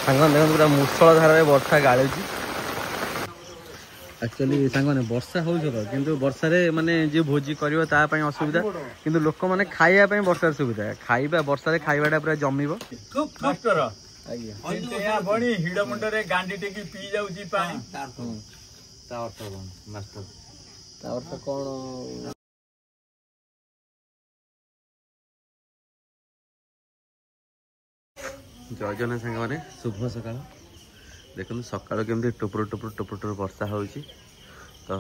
सांग देखो पूरा मूषल धारा वर्षा गाड़ी एक्चुअली सांग वर्षा हो कि वर्षा माने जी भोजी कर असुविधा कि लोक मैंने खाइबा वर्षा सुविधा खाइबा वर्षा खाइबाटा पूरा जमीब कौन जय जन सांग मैंने शुभ सका देखो सका केमती टुपुर टुपुर टुपुर टुपुर वर्षा हो तो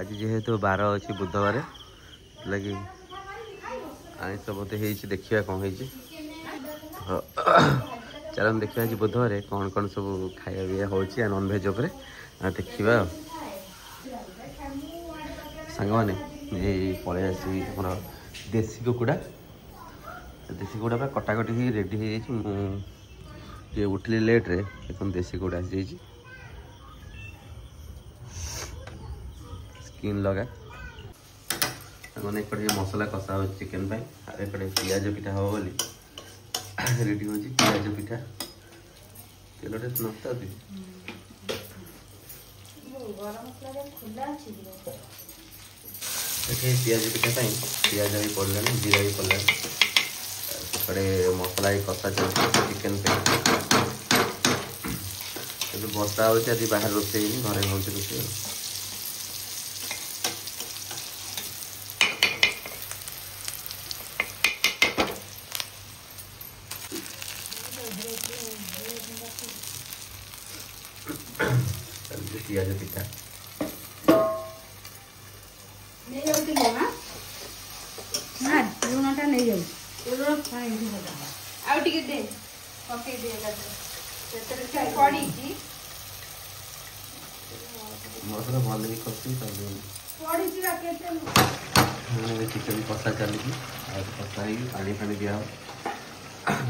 आज जेहेतु बार अच्छी बुधवार लगी आईस बोधे देखिए कौन हो चल देखिए आज बुधवार कौन कौन सब खाया पिया हो नॉनभेज उपर देखा सांग मैंने पलि आसी देसी कुकुड़ा देसी कुकुड़ा पूरा कटाकटी ही रेडी हो उठिली लेट रे देखो देसी कुकुड़ा आसी स्किन लगा मैंने एक मसला कषा हो चिकेन एक पियाज पिठा हम बोली रेडी हो पियाज पिठा तेल नष्ट पियाज पिठा पियाज भी पड़ला जीरा भी पड़ला मसला कषा चलती चिकेन बस्ता हो बाहर रोसे घरे हो रोसे पियाज पिठा मसला भल भी कषी चिकेन कषा चली कषा पानी फानी दिया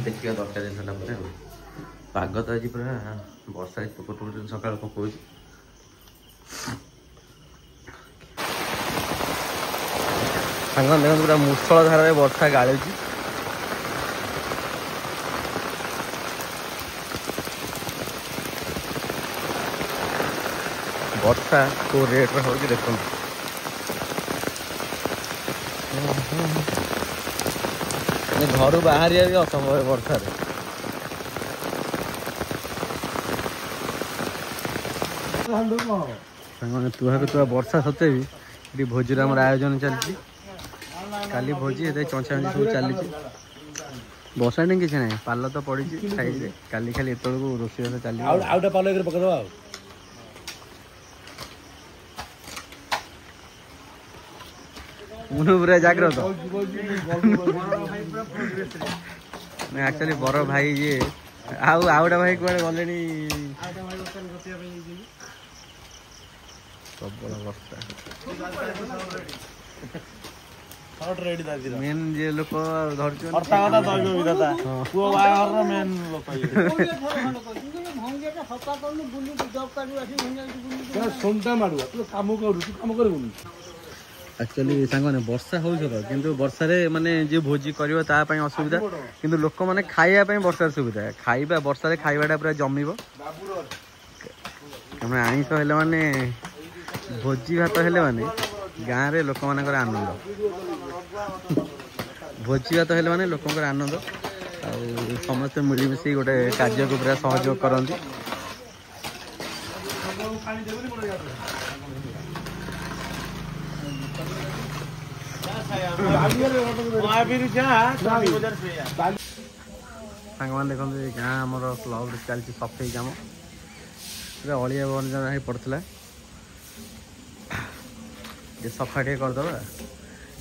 देखिए दरकार जिनसा पाग तो आज पूरा वर्षा टुपुर टुपुर सका पकाऊ सांग देखो पूरा मूषल धारा वर्षा गाड़ी वर्षा को रेट हो देखो घर बाहर भी असंभव वर्षा तुहा वर्षा सत्वे भी भोजी आम आयोजन चलती काली भोजी चंचा सब चली वर्षा नहीं किसी ना पाल तो पड़ी खाई काली खाली एत रोषेई चल मुनु पूरा जाग्रत एक्चुअली बर भाई ये आउटा भाई कड़े गले प्रबल वर्षा मेन जे लोक एक्चुअली सांग वर्षा हो कि वर्षा माने जी भोजी कर असुविधा कि लोक मैंने खाइबा वर्षा सुविधा खाइबा वर्षा खाइबाटा पूरा जमीब आईस हेले माने भोजी भात हेले माने गाँव रे लोक मान आनंद भोजी भात हेले माने लोक आनंद समस्त मिलमिशी गोटे कार्य को पूरा सहयोग करती सांग मैंने देखते गाँ आमर क्लब चलती सफाई कम पूरा अलिया बंजना हो पड़ता सफा टे करदे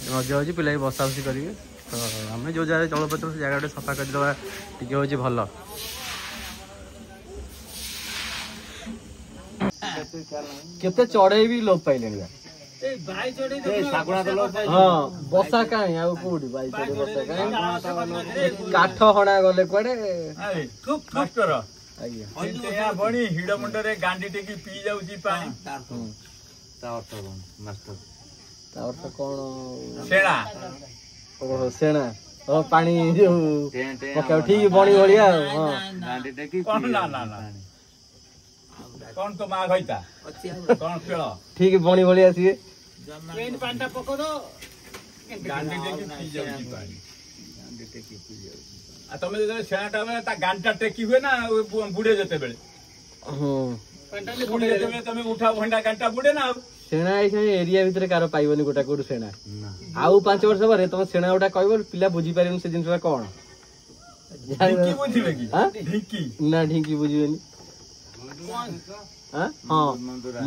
रज हो पिला बसा बसी करेंगे तो आम जो जगह चलपचल से जगह सफा करदे टी हूँ भल केते चढ़े भी लोप पाइले बसा कहीं काठ हणा गले कड़े हिड़ मुंडे गांडी टेकी पी जाऊँ पानी कौन सेना सेना पानी जो पकाओ ठीक बणी भलिया हां कौन ना ना ना कौन तो माँ गईता कौन खेल ठीक बणी भलिया सी पेन पांडा पको दो गांडी टेकी पी जाउची पानी आ तमे जे सेनाटा में ता गांडा टेकी हुए ना बुडे जते बेले हां पांडा ले बुडे जते बेले तमे उठा भंडा गांडा बुडे ना सेना एरिया भितर कार पाइबनी गोटा कोड सेना आउ 5 वर्ष बारे तुम सेना गोटा कहबो पिला बुझी पारिन से जिनसा कोन ढिंकी बुझिबे की हां ढिंकी ना ढिंकी बुझिबेनी हां हां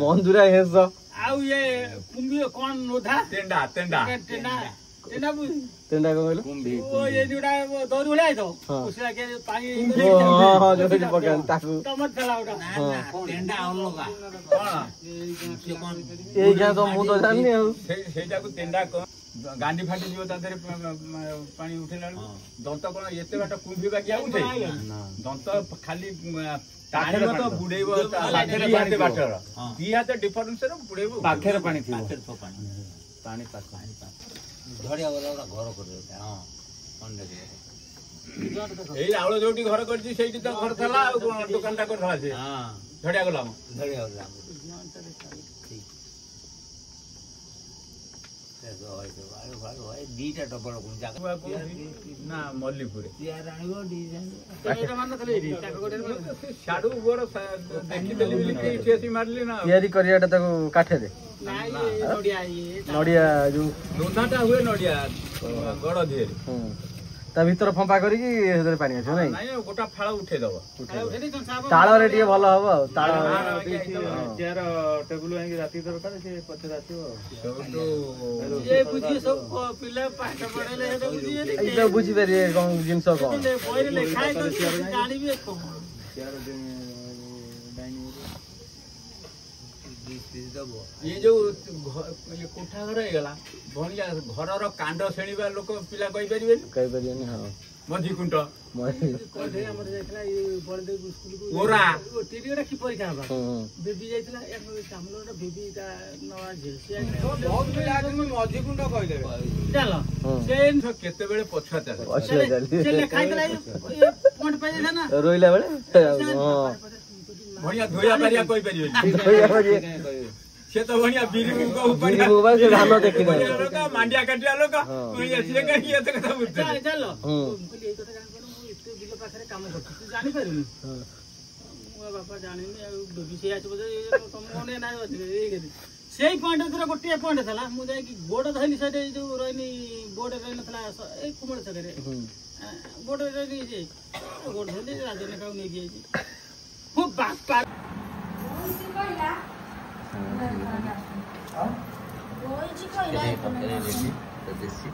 मंदुरा हेस आउ ये कुंभी कौन नोधा तेंडा तेंडा टेना टेना बुझ तेंडा को बोलो वो ये जुड़ा वो दौड़ उड़ाए तो उसला के पानी हां हां जो पकान ताकू टमाटर चलाउडा तेंडा अलगा कोन ए क्या तो मु तो जाननी हो सेटा को तेंडा गांडी फाटी जीव तादरे पानी उठेला दंत कोन एते बाटा कुंभी बाकी आउथे दंत खाली टाणी तो बुडेइबो पाखरे पानी बाटर दी हाते डिफरेंस रे बुडेइबो पाखरे पानी थिबो पानी पाख झड़िया वाला घर कर हां ए आउलो जोटी घर करछि सेठी तो घर थला दुकानटा कर थला से हां झड़िया गला झड़िया वाला दीटा डबल ना मल्लीपुरे एटा मान थले दी टाका गोटे शाडू गोर देखि देली बिली के ठेसी मारली ना तयारी करियाटा ताको काठे दे ना ये नोडिया ये नडिया जो दोनाटा हुए नडिया गड़ दिए ता भीतर फंपा करी कि हेदर पानी आछो नै नाही गोटा फाळ उठे दबो उठे दी तो साब ताळ रे टिके भलो हबो ताळ चेयर टेबल आइ राती दरकार से पछे रातियो ये बुझी सब पिला पाठ पढले हे बुझी ए तो बुझी पारे कोन जिंस कोन ले बोइरे ले खाए तो जानी भी कोन चेयर ये जो ये कोठा घर हेगला भनिया घरर कांड सेणीबा लोक पिला कहि परिबेनी हां मझी कुंट कोठे हमर देखला ये बळदेव स्कूल को ओरा टीडीओटा की परीक्षा बा बेबी जाइतला एक कामलोटा बेबी का नवा झेसिया बहुत पिला आदमी मझी कुंट कहि देबे चलो से केते बेले पछुआ चले चले खाइतला ये पॉइंट पाइ था ना रोइला बेले हां भनिया धोया पारिया कहि परिबेनी से तो बढ़िया बीरी को ऊपर से धान देखि ना लोग मांडिया काटिया लोग ये से कहि ये तो कथा बुझते चलो बोली ए कथा जान करू इते बिल पाखरे काम करछ तू जानि पारुनी मो बापा जानिनी बेबी से आछ बजे तुम कोने ना सेही पॉइंट तोरा गोटे पॉइंट थला मु जाय कि गोड धइली सेटे जो रहनी बोर्ड रहन थला ए कुमड़ सगरे बोर्ड रहनी जे गोड धइली राजने काउ नै गई हो बापा देसी